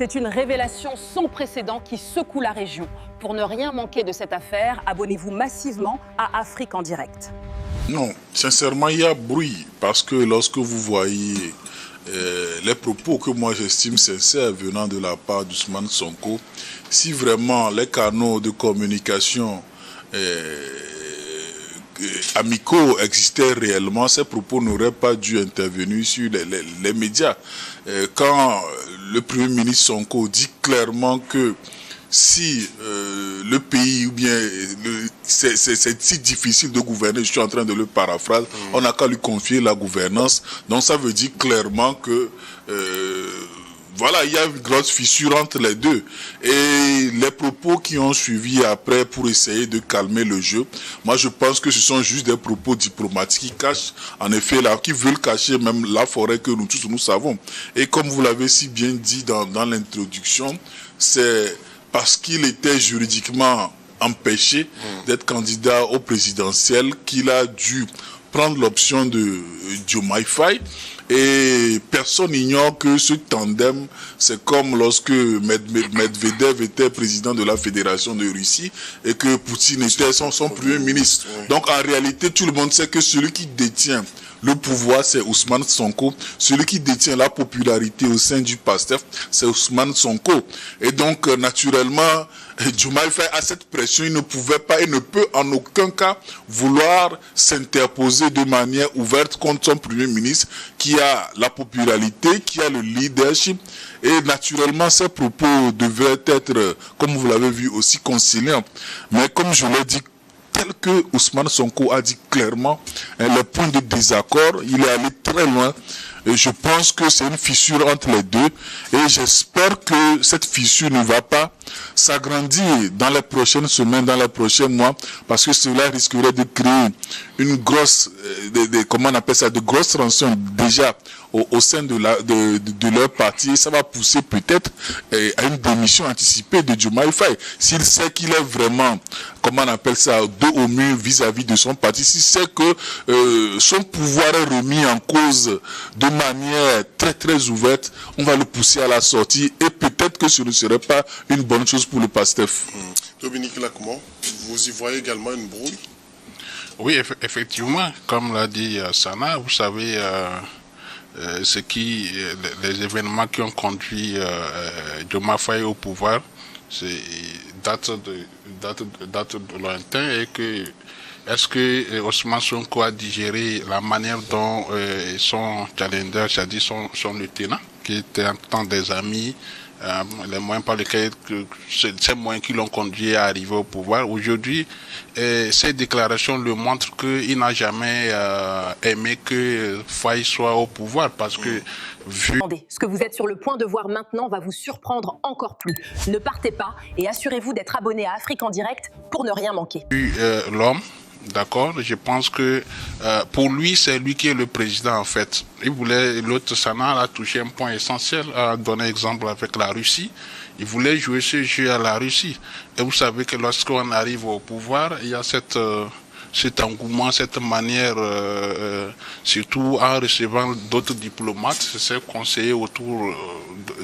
C'est une révélation sans précédent qui secoue la région. Pour ne rien manquer de cette affaire, abonnez-vous massivement à Afrique en direct. Non, sincèrement, il y a bruit parce que lorsque vous voyez les propos que moi j'estime sincères venant de la part d'Ousmane Sonko, si vraiment les canaux de communication amicaux existaient réellement, ces propos n'auraient pas dû intervenir sur les médias. Quand le Premier ministre Sonko dit clairement que si le pays, ou bien c'est si difficile de gouverner, je suis en train de le paraphraser, on n'a qu'à lui confier la gouvernance. Donc ça veut dire clairement que voilà, il y a une grosse fissure entre les deux. Et les propos qui ont suivi après pour essayer de calmer le jeu, moi je pense que ce sont juste des propos diplomatiques qui cachent, en effet, là, qui veulent cacher même la forêt que nous tous nous savons. Et comme vous l'avez si bien dit dans l'introduction, c'est parce qu'il était juridiquement empêché d'être candidat au présidentiel qu'il a dû prendre l'option de Diomaye Faye. Et personne n'ignore que ce tandem, c'est comme lorsque Medvedev était président de la Fédération de Russie et que Poutine était son premier ministre. Donc en réalité, tout le monde sait que celui qui détient le pouvoir, c'est Ousmane Sonko. Celui qui détient la popularité au sein du PASTEF, c'est Ousmane Sonko. Et donc, naturellement, Diomaye Faye a cette pression. Il ne pouvait pas et ne peut en aucun cas vouloir s'interposer de manière ouverte contre son Premier ministre qui a la popularité, qui a le leadership. Et naturellement, ces propos devraient être, comme vous l'avez vu, aussi conciliants. Mais comme je l'ai dit, tel que Ousmane Sonko a dit clairement, le point de désaccord, il est allé très loin. Et je pense que c'est une fissure entre les deux. Et j'espère que cette fissure ne va pas s'agrandir dans les prochaines semaines, dans les prochains mois, parce que cela risquerait de créer une grosse, comment on appelle ça, de grosses tensions déjà au sein de leur parti. Et ça va pousser peut-être à une démission anticipée de Diomaye Faye. S'il sait qu'il est vraiment, comment on appelle ça, dos au mur vis-à-vis de son parti, s'il sait que son pouvoir est remis en cause de manière très très ouverte, on va le pousser à la sortie et peut-être que ce ne serait pas une bonne chose pour le PASTEF. Dominique Lacomont, vous y voyez également une brouille? Oui, effectivement, comme l'a dit Sana, vous savez, les événements qui ont conduit Diomaye Faye au pouvoir, datent de lointain et que est-ce que Ousmane Sonko a digéré la manière dont son challenger, c'est-à-dire son lieutenant, qui était en temps des amis, les moyens par lesquels ces moyens qui l'ont conduit à arriver au pouvoir. Aujourd'hui, ces déclarations le montrent qu'il n'a jamais aimé que Faye soit au pouvoir parce que Ce que vous êtes sur le point de voir maintenant va vous surprendre encore plus. Ne partez pas et assurez-vous d'être abonné à Afrique en direct pour ne rien manquer. L'homme, d'accord, je pense que pour lui, c'est lui qui est le président en fait. Il voulait, l'autre Sana a touché un point essentiel, a donné exemple avec la Russie. Il voulait jouer ce jeu à la Russie. Et vous savez que lorsqu'on arrive au pouvoir, il y a cet engouement, cette manière, surtout en recevant d'autres diplomates, c'est conseiller autour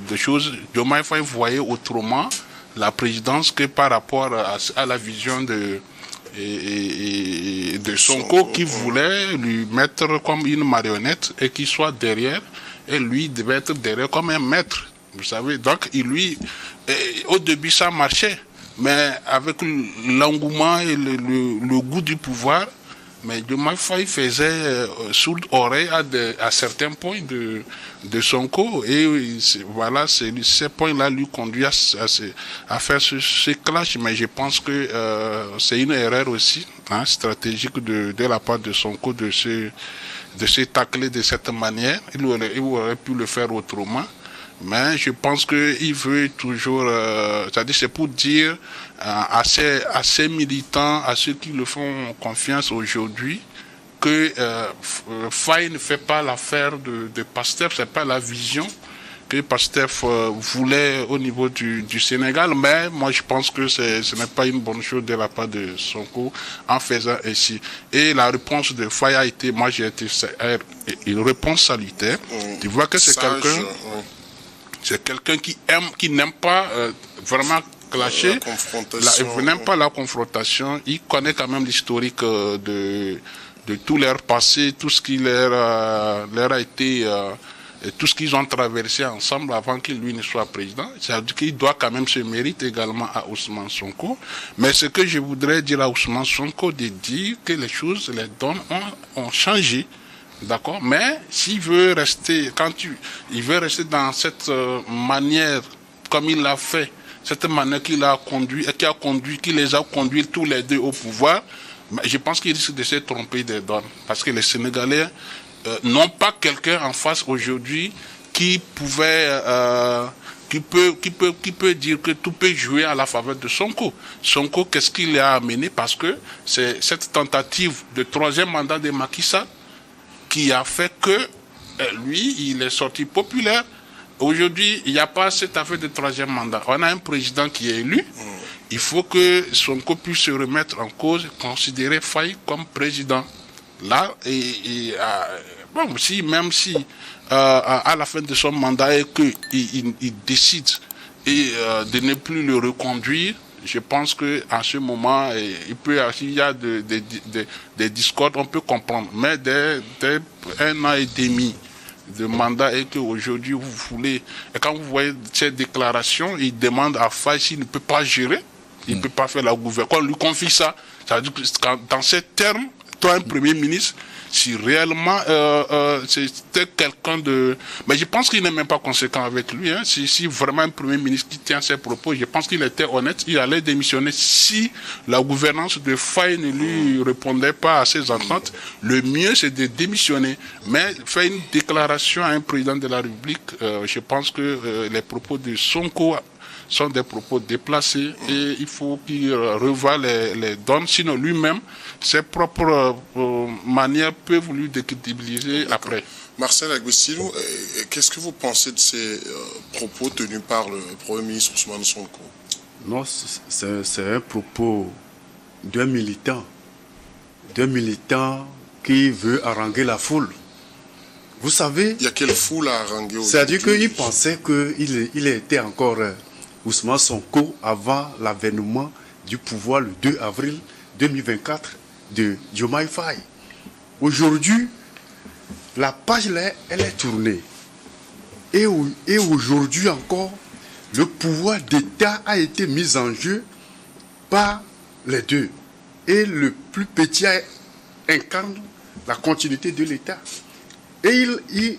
de choses. Diomaye Faye voyait autrement la présidence que par rapport à la vision de Sonko qui voulait lui mettre comme une marionnette et qu'il soit derrière et lui devait être derrière comme un maître, vous savez. Donc au début ça marchait, mais avec l'engouement et le goût du pouvoir, mais Diomaye Faye faisait sourde oreille à certains points de Sonko et voilà, ces points-là lui conduisent à faire ce clash. Mais je pense que c'est une erreur aussi stratégique de la part de Sonko de se tacler de cette manière. Il aurait pu le faire autrement. Mais je pense qu'il veut toujours, c'est-à-dire c'est pour dire à ces militants, à ceux qui le font confiance aujourd'hui, que Faye ne fait pas l'affaire de PASTEF, c'est pas la vision que PASTEF voulait au niveau du Sénégal, mais moi je pense que ce n'est pas une bonne chose de la part de Sonko en faisant ainsi. Et la réponse de Faye a été, moi j'ai été une réponse salutaire. Tu vois que c'est quelqu'un... C'est quelqu'un qui n'aime pas vraiment clasher, la confrontation. Il n'aime pas la confrontation. Il connaît quand même l'historique de tout leur passé, tout ce qui leur a été, tout ce qu'ils ont traversé ensemble avant qu'il lui ne soit président. C'est-à-dire qu'il doit quand même se mériter également à Ousmane Sonko. Mais ce que je voudrais dire à Ousmane Sonko, de dire que les choses, les donnes ont changé. D'accord, mais s'il veut rester, il veut rester dans cette manière, comme il l'a fait, cette manière qui les a conduits tous les deux au pouvoir, je pense qu'il risque de se tromper des donnes. Parce que les Sénégalais n'ont pas quelqu'un en face aujourd'hui qui pouvait, qui peut dire que tout peut jouer à la faveur de Sonko. Sonko, qu'est-ce qu'il a amené? Parce que c'est cette tentative de 3e mandat de Macky Sall qui a fait que lui, il est sorti populaire. Aujourd'hui, il n'y a pas cette affaire de 3e mandat. On a un président qui est élu. Il faut que Sonko puisse se remettre en cause, considérer Faye comme président. Là, bon, même si à la fin de son mandat et qu'il décide de ne plus le reconduire, je pense qu'à ce moment, s'il y a des discordes, on peut comprendre. Mais dès 1 an et demi de mandat et qu'aujourd'hui vous voulez, et quand vous voyez ces déclarations, il demande à Faye s'il ne peut pas gérer, il ne peut pas faire la gouvernance. Quand on lui confie ça, ça veut dire que dans ces termes, toi, un premier ministre, si réellement c'était quelqu'un de... Mais je pense qu'il n'est même pas conséquent avec lui. Hein. Si vraiment un premier ministre qui tient ses propos, je pense qu'il était honnête, il allait démissionner si la gouvernance de Faye ne lui répondait pas à ses attentes. Le mieux, c'est de démissionner. Mais faire une déclaration à un président de la République, je pense que les propos de Sonko sont des propos déplacés et il faut qu'il revoie les donnes, sinon lui-même, ses propres manières peuvent lui décrédibiliser après. Marcel Aguestilou, qu'est-ce que vous pensez de ces propos tenus par le Premier ministre Ousmane Sonko? Non, c'est un propos d'un militant qui veut haranguer la foule. Vous savez... Il y a quelle foule à haranguer aujourd'hui? C'est-à-dire qu'il pensait qu'il était encore... Ousmane Sonko avant l'avènement du pouvoir le 2 avril 2024 de Diomaye Faye. Aujourd'hui, la page là, elle est tournée. Et aujourd'hui encore, le pouvoir d'État a été mis en jeu par les deux. Et le plus petit incarne la continuité de l'État. Et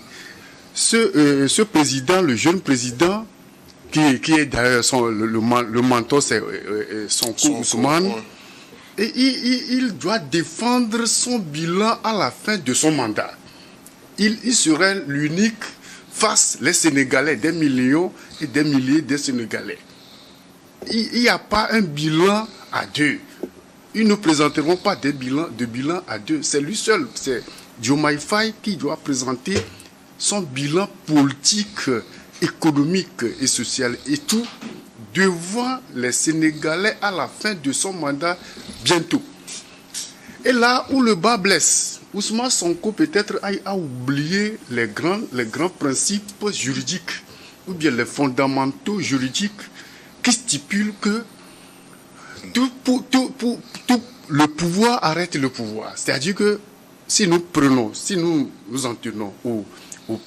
ce président, le jeune président, qui est d'ailleurs le mentor, c'est Sonko Ousmane. Et il doit défendre son bilan à la fin de son mandat. Il serait l'unique face les Sénégalais, des millions et des milliers de Sénégalais. Il n'y a pas un bilan à deux. Ils ne présenteront pas de bilan à deux. C'est lui seul, c'est Diomaye Faye qui doit présenter son bilan politique, économique et social et tout devant les Sénégalais à la fin de son mandat bientôt. Et là où le bas blesse, Ousmane Sonko peut-être a oublié les grands principes juridiques ou bien les fondamentaux juridiques qui stipulent que tout le pouvoir arrête le pouvoir. C'est-à-dire que si nous en tenons au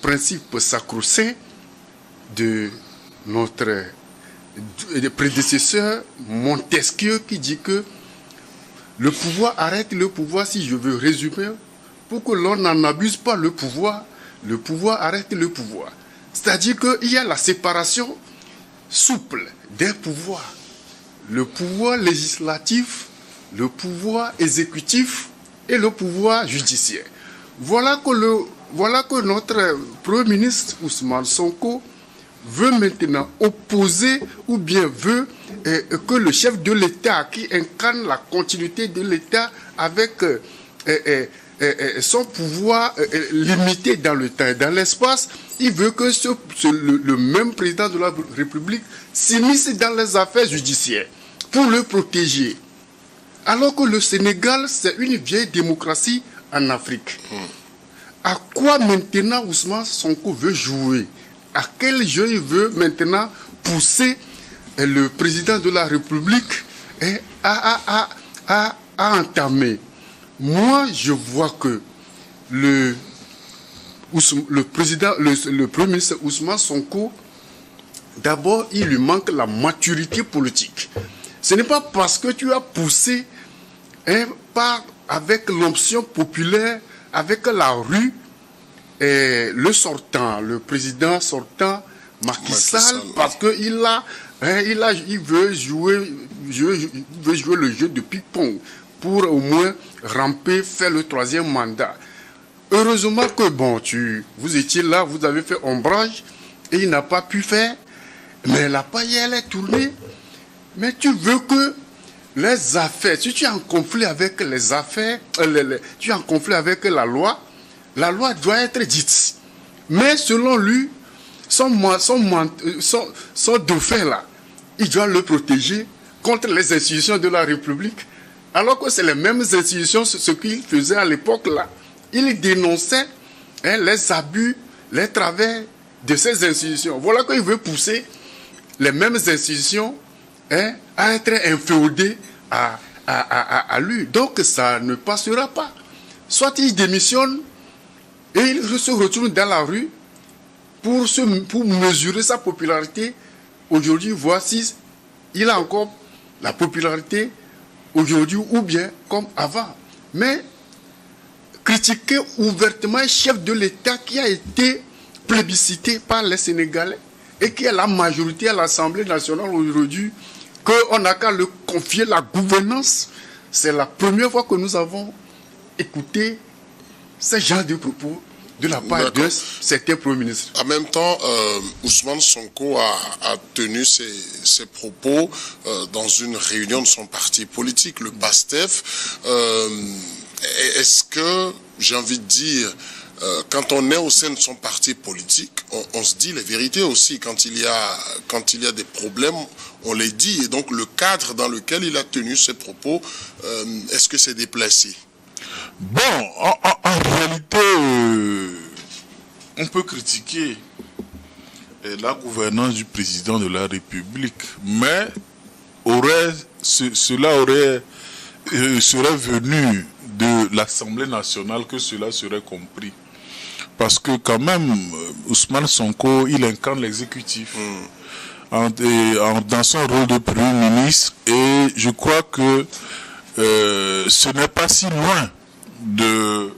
principe sacro-saint de notre prédécesseur Montesquieu qui dit que le pouvoir arrête le pouvoir, si je veux résumer, pour que l'on n'en abuse pas le pouvoir arrête le pouvoir. C'est-à-dire qu'il y a la séparation souple des pouvoirs. Le pouvoir législatif, le pouvoir exécutif et le pouvoir judiciaire. Voilà que notre Premier ministre Ousmane Sonko veut maintenant opposer ou bien veut que le chef de l'État qui incarne la continuité de l'État avec son pouvoir limité dans le temps et dans l'espace, il veut que le même président de la République s'immisce dans les affaires judiciaires pour le protéger. Alors que le Sénégal, c'est une vieille démocratie en Afrique. À quoi maintenant Ousmane Sonko veut jouer? à quel jeu il veut maintenant pousser le président de la République à entamer. Moi, je vois que le Premier ministre Ousmane Sonko, d'abord, il lui manque la maturité politique. Ce n'est pas parce que tu as poussé avec l'option populaire, avec la rue, le président sortant, Macky Sall, parce qu'il veut jouer le jeu de ping-pong pour au moins ramper, faire le 3e mandat. Heureusement que vous étiez là, vous avez fait ombrage et il n'a pas pu faire, mais la paille est tournée. Mais tu veux que les affaires, si tu es en conflit avec les affaires, tu es en conflit avec la loi doit être dite. Mais selon lui, son dauphin là, il doit le protéger contre les institutions de la République. Alors que c'est les mêmes institutions, ce qu'il faisait à l'époque là. Il dénonçait les abus, les travers de ces institutions. Voilà qu'il veut pousser les mêmes institutions à être inféodées à lui. Donc ça ne passera pas. Soit il démissionne et il se retrouve dans la rue pour mesurer sa popularité. Aujourd'hui, voici, il a encore la popularité aujourd'hui ou bien comme avant. Mais critiquer ouvertement un chef de l'État qui a été plébiscité par les Sénégalais et qui est la majorité à l'Assemblée nationale aujourd'hui, qu'on n'a qu'à le confier la gouvernance, c'est la première fois que nous avons écouté ce genre de propos de la part de certains premiers ministres. En même temps, Ousmane Sonko a tenu ses propos dans une réunion de son parti politique, le PASTEF. Est-ce que, j'ai envie de dire, quand on est au sein de son parti politique, on se dit les vérités aussi. Quand il y a des problèmes, on les dit. Et donc le cadre dans lequel il a tenu ses propos, est-ce que c'est déplacé? Bon, en réalité, on peut critiquer la gouvernance du président de la République, mais cela serait venu de l'Assemblée nationale que cela serait compris. Parce que quand même, Ousmane Sonko, il incarne l'exécutif dans son rôle de Premier ministre, et je crois que ce n'est pas si loin du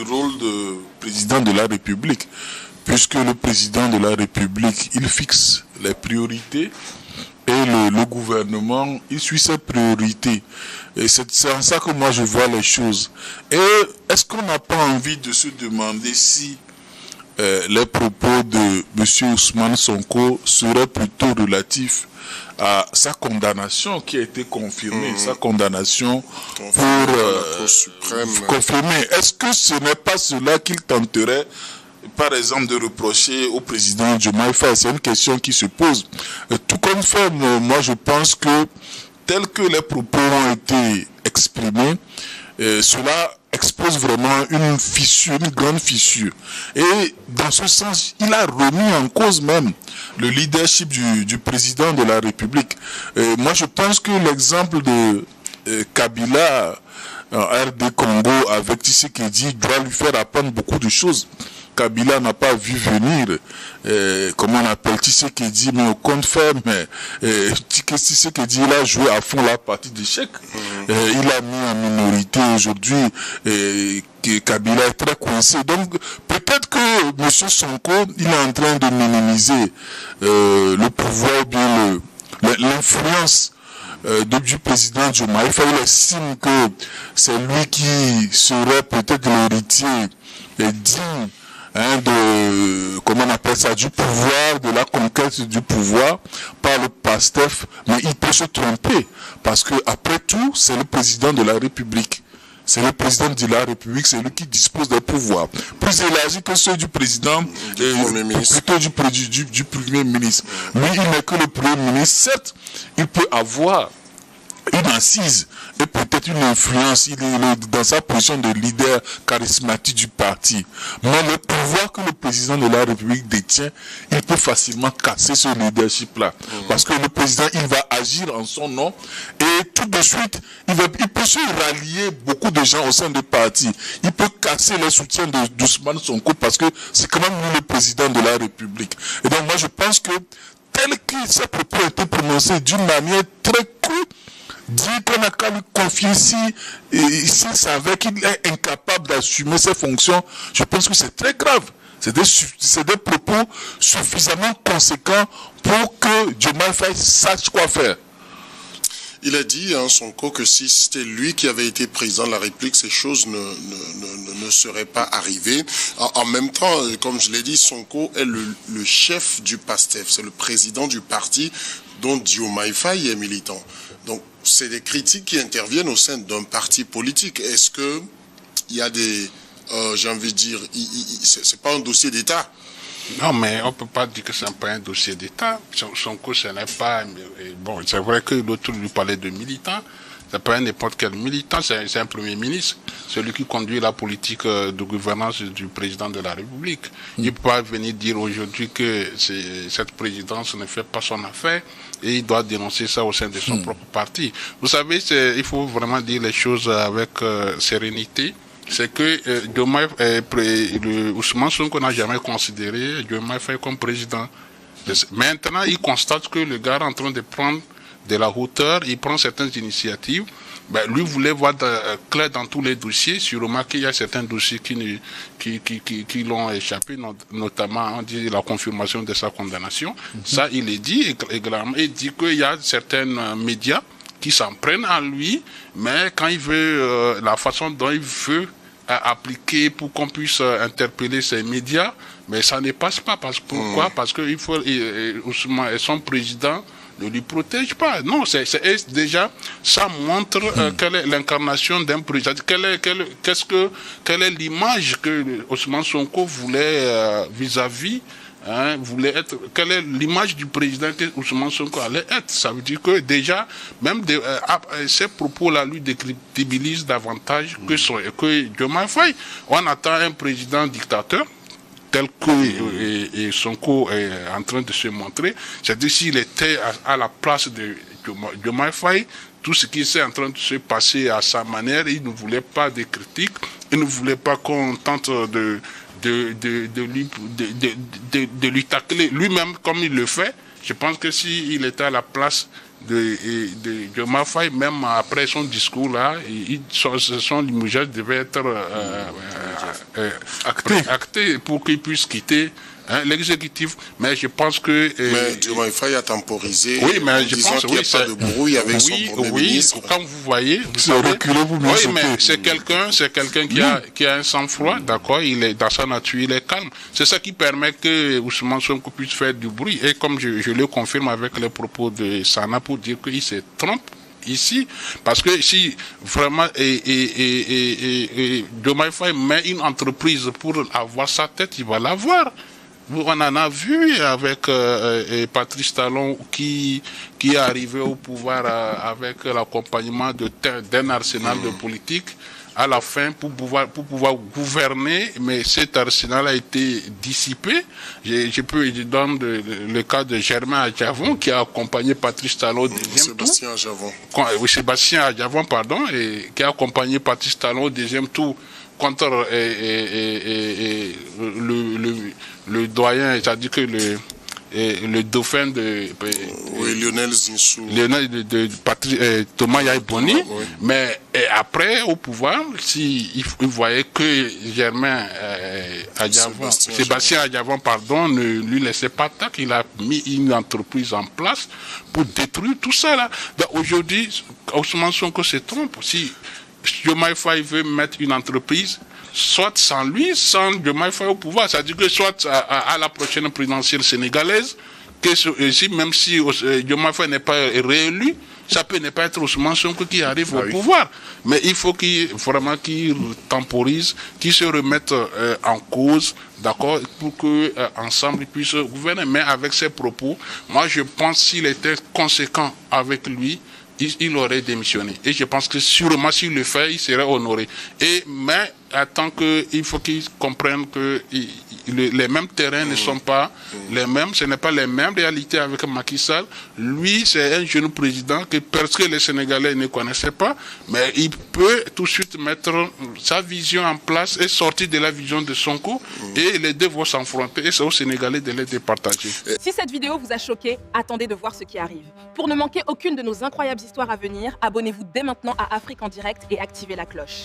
rôle de président de la République, puisque le président de la République, il fixe les priorités et le gouvernement, il suit ses priorités. Et c'est en ça que moi je vois les choses. Et est-ce qu'on n'a pas envie de se demander si les propos de M. Ousmane Sonko seraient plutôt relatifs à sa condamnation qui a été confirmée, sa condamnation pour confirmer. Est-ce que ce n'est pas cela qu'il tenterait, par exemple, de reprocher au président Diomaye Faye? C'est une question qui se pose. Tout comme fait, moi je pense que tel que les propos ont été exprimés, cela expose vraiment une fissure, une grande fissure. Et dans ce sens, il a remis en cause même le leadership du président de la République. Moi, je pense que l'exemple de Kabila en RD Congo avec Tshisekedi doit lui faire apprendre beaucoup de choses. Kabila n'a pas vu venir, comment on appelle, Tshisekedi, mais au compte fait, mais Tshisekedi, il a joué à fond la partie d'échec. Il a mis en minorité aujourd'hui, Kabila est très coincé. Donc, peut-être que M. Sonko, il est en train de minimiser le pouvoir, bien l'influence du président Diomaye Faye. Il estime que c'est lui qui serait peut-être l'héritier digne de, comment on appelle ça, du pouvoir, de la conquête du pouvoir par le PASTEF, mais il peut se tromper, parce que après tout, c'est le président de la République. C'est le président de la République, c'est lui qui dispose des pouvoirs. Plus élargis que ceux du président, plutôt du Premier ministre. Lui, il n'est que le Premier ministre. Certes, il peut avoir une assise et peut-être une influence, il est dans sa position de leader charismatique du parti. Mais le pouvoir que le président de la République détient, il peut facilement casser ce leadership-là. Parce que le président, il va agir en son nom et tout de suite, il peut se rallier beaucoup de gens au sein du parti. Il peut casser le soutien d'Ousmane Sonko parce que c'est quand même lui le président de la République. Et donc moi je pense que tel que ces propos ont été prononcés d'une manière très crue, dire qu'on n'a qu'à lui confier s'il savait qu'il est incapable d'assumer ses fonctions, je pense que c'est très grave. C'est des propos suffisamment conséquents pour que Diomaye Faye sache quoi faire. Il a dit, Sonko, que si c'était lui qui avait été président de la République, ces choses ne seraient pas arrivées. En même temps, comme je l'ai dit, Sonko est le chef du PASTEF. C'est le président du parti dont Diomaye Faye est militant. Donc, c'est des critiques qui interviennent au sein d'un parti politique. Est-ce que il y a des... j'ai envie de dire, c'est pas un dossier d'État. Non, mais on ne peut pas dire que ce n'est pas un dossier d'État. Sonko, ce n'est pas... Bon, c'est vrai que l'autre lui parlait de militant. C'est pas n'importe quel militant, c'est un premier ministre, celui qui conduit la politique de gouvernance du président de la République. Il ne peut pas venir dire aujourd'hui que cette présidence ne fait pas son affaire et il doit dénoncer ça au sein de son propre parti. Vous savez, il faut vraiment dire les choses avec sérénité. C'est que Ousmane Sonko n'a jamais considéré Diomaye Faye comme président. Maintenant, il constate que le gars est en train de prendre de la hauteur, il prend certaines initiatives. Lui voulait voir clair dans tous les dossiers. Sûrement qu'il y a certains dossiers qui l'ont échappé, notamment on dit la confirmation de sa condamnation. Ça, il est dit également. Il dit qu'il y a certains médias qui s'en prennent à lui, mais quand il veut, la façon dont il veut appliquer pour qu'on puisse interpeller ces médias, mais ça ne passe pas. Pourquoi? Parce que il faut, son président ne lui protège pas. Non, déjà, ça montre quelle est l'incarnation d'un président. Quelle est l'image que Ousmane Sonko voulait vis-à-vis, voulait être, quelle est l'image du président que Ousmane Sonko allait être. Ça veut dire que déjà, même ces propos-là lui décrédibilisent davantage que Diomaye Faye. On attend un président dictateur, tel que Sonko est en train de se montrer. C'est-à-dire s'il était à la place de Diomaye Faye, tout ce qui est en train de se passer à sa manière, il ne voulait pas de critiques, il ne voulait pas qu'on tente de lui tacler lui-même comme il le fait. Je pense que s'il était à la place de Diomaye Faye, même après son discours là, son limogeage devait être acté pour qu'il puisse quitter l'exécutif. Mais je pense que... mais Diomaye Faye a temporisé, oui, mais je pense qu'il n'y a pas de brouille avec son premier ministre. Quand vous voyez... mais c'est quelqu'un qui a un sang-froid, d'accord, il est dans sa nature, il est calme. C'est ça qui permet que Ousmane Sonko puisse faire du bruit. Et comme je le confirme avec les propos de Sana pour dire qu'il se trompe ici, parce que si vraiment Diomaye Faye met une entreprise pour avoir sa tête, il va l'avoir. On en a vu avec Patrice Talon qui est arrivé au pouvoir avec l'accompagnement d'un arsenal de politique à la fin pour pouvoir gouverner, mais cet arsenal a été dissipé. Je donne le cas de Germain Adjavon qui a accompagné Patrice Talon au deuxième tour. Sébastien Adjavon, pardon, et qui a accompagné Patrice Talon au deuxième tour contre le doyen, c'est-à-dire que le dauphin de Lionel Zinsou, Thomas Yaïboni, mais après au pouvoir, il voyait que Germain Adjavon, Sébastien Adjavon, pardon, ne lui laissait pas tac, il a mis une entreprise en place pour détruire tout ça là. Donc aujourd'hui, Ousmane Sonko se trompe. Si Diomaye Faye veut mettre une entreprise, soit sans lui, sans Diomaye Faye au pouvoir. C'est-à-dire que soit à la prochaine présidentielle sénégalaise, même si Diomaye Faye n'est pas réélu, ça peut ne pas être Ousmane Sonko qui arrive au pouvoir. Mais il faut qu'il temporise, qu'il se remette en cause, d'accord, pour que ensemble ils puissent gouverner. Mais avec ses propos, moi je pense s'il était conséquent avec lui, il aurait démissionné. Et je pense que sûrement s'il le fait, il serait honoré. Mais il faut qu'ils comprennent que les mêmes terrains ne sont pas les mêmes, ce n'est pas les mêmes réalités avec Macky Sall. Lui, c'est un jeune président que parce que les Sénégalais ne connaissaient pas, mais il peut tout de suite mettre sa vision en place et sortir de la vision de Sonko, et les deux vont s'affronter, et c'est aux Sénégalais de les départager. Si cette vidéo vous a choqué, attendez de voir ce qui arrive. Pour ne manquer aucune de nos incroyables histoires à venir, abonnez-vous dès maintenant à Afrique en direct et activez la cloche.